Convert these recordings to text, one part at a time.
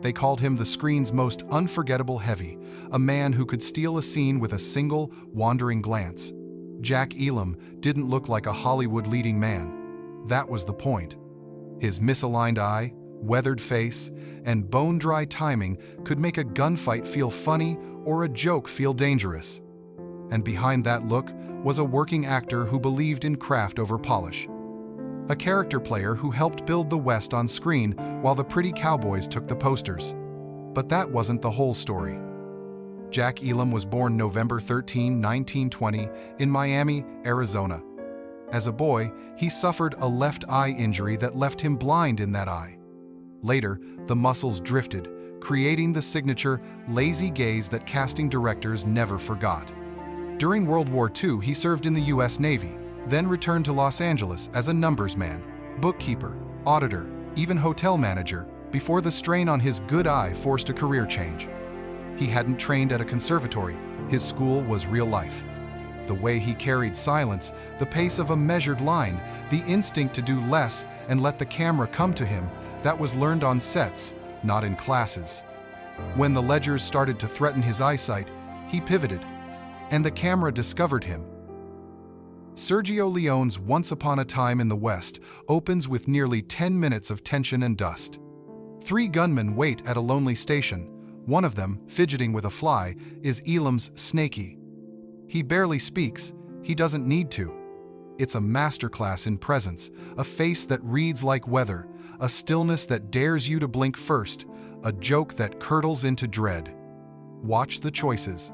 They called him the screen's most unforgettable heavy, a man who could steal a scene with a single, wandering glance. Jack Elam didn't look like a Hollywood leading man. That was the point. His misaligned eye, weathered face, and bone-dry timing could make a gunfight feel funny or a joke feel dangerous. And behind that look was a working actor who believed in craft over polish. A character player who helped build the West on screen while the pretty cowboys took the posters. But that wasn't the whole story. Jack Elam was born November 13, 1920, in Miami, Arizona. As a boy, he suffered a left eye injury that left him blind in that eye. Later, the muscles drifted, creating the signature lazy gaze that casting directors never forgot. During World War II, he served in the U.S. Navy, then returned to Los Angeles as a numbers man, bookkeeper, auditor, even hotel manager, before the strain on his good eye forced a career change. He hadn't trained at a conservatory. His school was real life. The way he carried silence, the pace of a measured line, the instinct to do less and let the camera come to him, that was learned on sets, not in classes. When the ledgers started to threaten his eyesight, he pivoted, and the camera discovered him. Sergio Leone's Once Upon a Time in the West opens with nearly 10 minutes of tension and dust. 3 gunmen wait at a lonely station. One of them, fidgeting with a fly, is Elam's Snaky. He barely speaks. He doesn't need to. It's a masterclass in presence, a face that reads like weather, a stillness that dares you to blink first, a joke that curdles into dread. Watch the choices.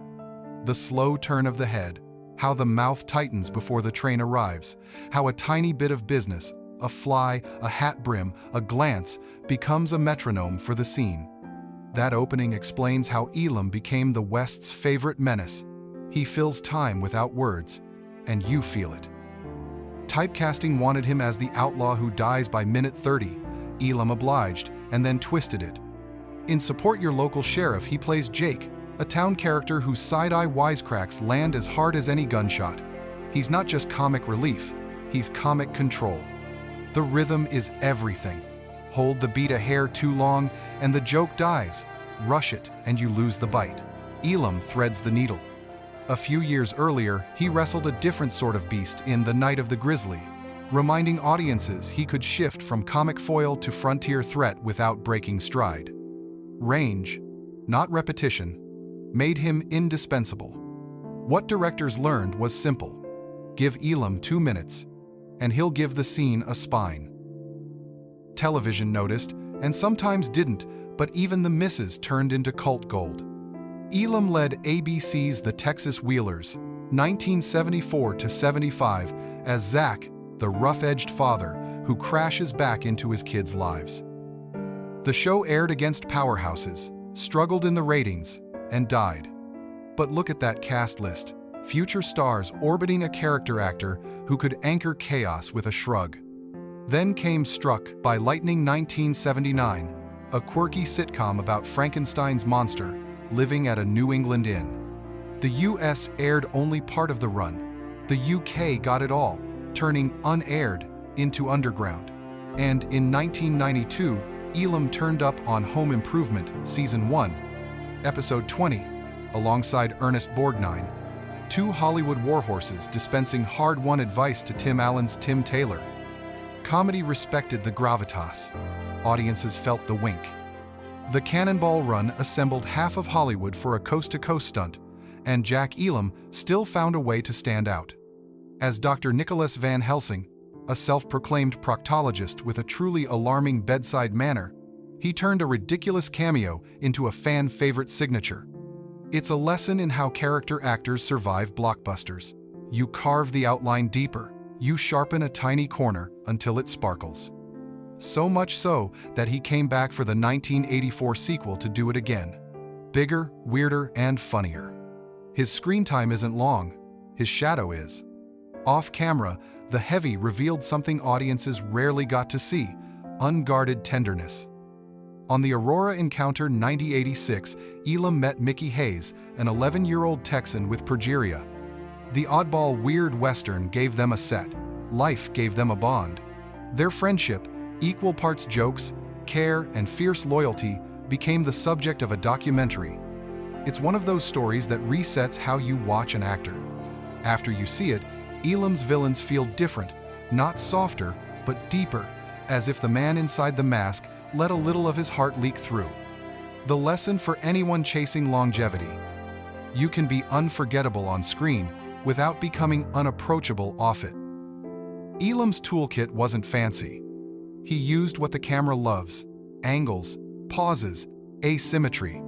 The slow turn of the head, how the mouth tightens before the train arrives, how a tiny bit of business, a fly, a hat brim, a glance, becomes a metronome for the scene. That opening explains how Elam became the West's favorite menace. He fills time without words, and you feel it. Typecasting wanted him as the outlaw who dies by minute 30. Elam obliged, and then twisted it. In Support Your Local Sheriff, he plays Jake, a town character whose side-eye wisecracks land as hard as any gunshot. He's not just comic relief, he's comic control. The rhythm is everything. Hold the beat a hair too long, and the joke dies. Rush it, and you lose the bite. Elam threads the needle. A few years earlier, he wrestled a different sort of beast in The Night of the Grizzly, reminding audiences he could shift from comic foil to frontier threat without breaking stride. Range, not repetition, made him indispensable. What directors learned was simple. Give Elam 2 minutes, and he'll give the scene a spine. Television noticed, and sometimes didn't, but even the misses turned into cult gold. Elam led ABC's The Texas Wheelers, 1974-75, as Zach, the rough-edged father who crashes back into his kids' lives. The show aired against powerhouses, struggled in the ratings, and died. But look at that cast list. Future stars orbiting a character actor who could anchor chaos with a shrug. Then came Struck by Lightning 1979, a quirky sitcom about Frankenstein's monster living at a New England inn. The US aired only part of the run. The UK got it all, turning unaired into underground. And in 1992, Elam turned up on Home Improvement Season 1, Episode 20, alongside Ernest Borgnine, 2 Hollywood warhorses dispensing hard-won advice to Tim Allen's Tim Taylor. Comedy respected the gravitas. Audiences felt the wink. The Cannonball Run assembled half of Hollywood for a coast-to-coast stunt, and Jack Elam still found a way to stand out. As Dr. Nicholas Van Helsing, a self-proclaimed proctologist with a truly alarming bedside manner, he turned a ridiculous cameo into a fan-favorite signature. It's a lesson in how character actors survive blockbusters. You carve the outline deeper. You sharpen a tiny corner until it sparkles. So much so that he came back for the 1984 sequel to do it again. Bigger, weirder, and funnier. His screen time isn't long. His shadow is. Off camera, the heavy revealed something audiences rarely got to see: unguarded tenderness. On the Aurora Encounter 9086, Elam met Mickey Hayes, an 11-year-old Texan with progeria. The oddball weird Western gave them a set. Life gave them a bond. Their friendship, equal parts jokes, care, and fierce loyalty, became the subject of a documentary. It's one of those stories that resets how you watch an actor. After you see it, Elam's villains feel different, not softer, but deeper, as if the man inside the mask let a little of his heart leak through. The lesson for anyone chasing longevity: you can be unforgettable on screen without becoming unapproachable off it. Elam's toolkit wasn't fancy. He used what the camera loves: angles, pauses, asymmetry.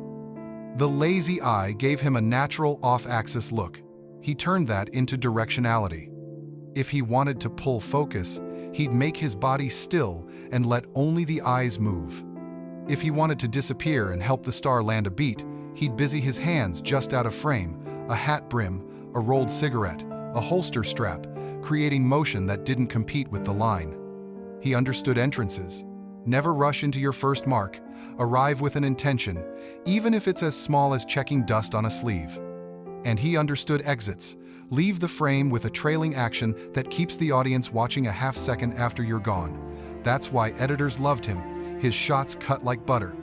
The lazy eye gave him a natural off-axis look. He turned that into directionality. If he wanted to pull focus, he'd make his body still and let only the eyes move. If he wanted to disappear and help the star land a beat, he'd busy his hands just out of frame, a hat brim, a rolled cigarette, a holster strap, creating motion that didn't compete with the line. He understood entrances. Never rush into your first mark. Arrive with an intention, even if it's as small as checking dust on a sleeve. And he understood exits. Leave the frame with a trailing action that keeps the audience watching a half second after you're gone. That's why editors loved him. His shots cut like butter.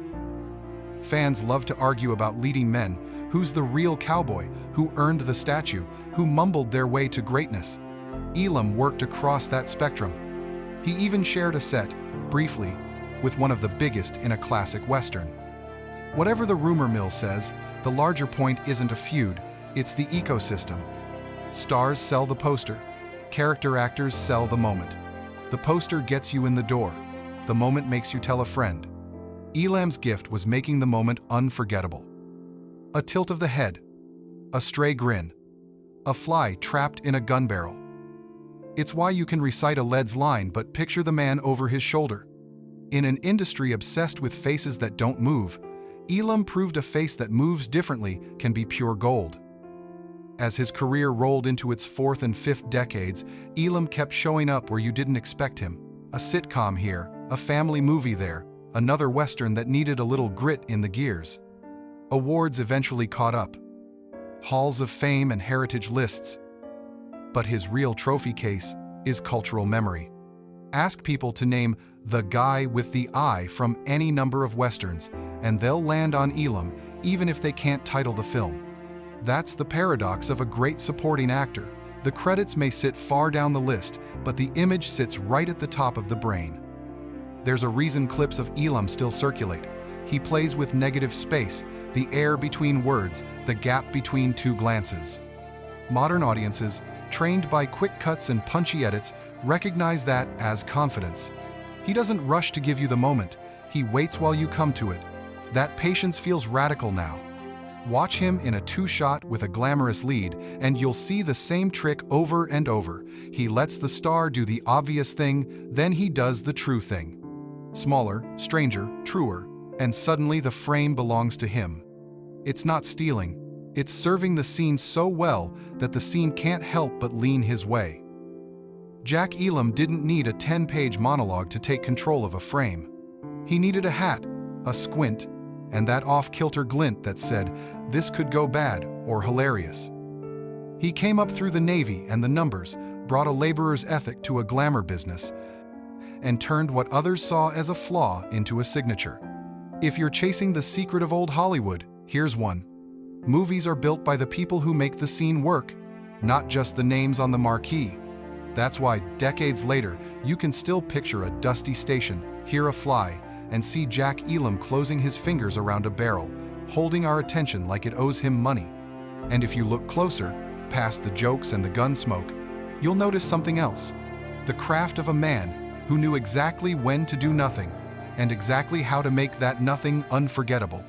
Fans love to argue about leading men. Who's the real cowboy? Who earned the statue? Who mumbled their way to greatness? Elam worked across that spectrum. He even shared a set, briefly, with one of the biggest in a classic Western. Whatever the rumor mill says, the larger point isn't a feud, it's the ecosystem. Stars sell the poster. Character actors sell the moment. The poster gets you in the door. The moment makes you tell a friend. Elam's gift was making the moment unforgettable. A tilt of the head. A stray grin. A fly trapped in a gun barrel. It's why you can recite a lead's line but picture the man over his shoulder. In an industry obsessed with faces that don't move, Elam proved a face that moves differently can be pure gold. As his career rolled into its fourth and fifth decades, Elam kept showing up where you didn't expect him. A sitcom here, a family movie there, another Western that needed a little grit in the gears. Awards eventually caught up. Halls of fame and heritage lists. But his real trophy case is cultural memory. Ask people to name the guy with the eye from any number of Westerns, and they'll land on Elam even if they can't title the film. That's the paradox of a great supporting actor. The credits may sit far down the list, but the image sits right at the top of the brain. There's a reason clips of Elam still circulate. He plays with negative space, the air between words, the gap between two glances. Modern audiences, trained by quick cuts and punchy edits, recognize that as confidence. He doesn't rush to give you the moment. He waits while you come to it. That patience feels radical now. Watch him in a two-shot with a glamorous lead, and you'll see the same trick over and over. He lets the star do the obvious thing, then he does the true thing. Smaller, stranger, truer, and suddenly the frame belongs to him. It's not stealing. It's serving the scene so well that the scene can't help but lean his way. Jack Elam didn't need a 10-page monologue to take control of a frame. He needed a hat, a squint, and that off-kilter glint that said, "This could go bad," or hilarious. He came up through the Navy and the numbers, brought a laborer's ethic to a glamour business, and turned what others saw as a flaw into a signature. If you're chasing the secret of old Hollywood, here's one. Movies are built by the people who make the scene work, not just the names on the marquee. That's why, decades later, you can still picture a dusty station, hear a fly, and see Jack Elam closing his fingers around a barrel, holding our attention like it owes him money. And if you look closer, past the jokes and the gun smoke, you'll notice something else. The craft of a man who knew exactly when to do nothing, and exactly how to make that nothing unforgettable.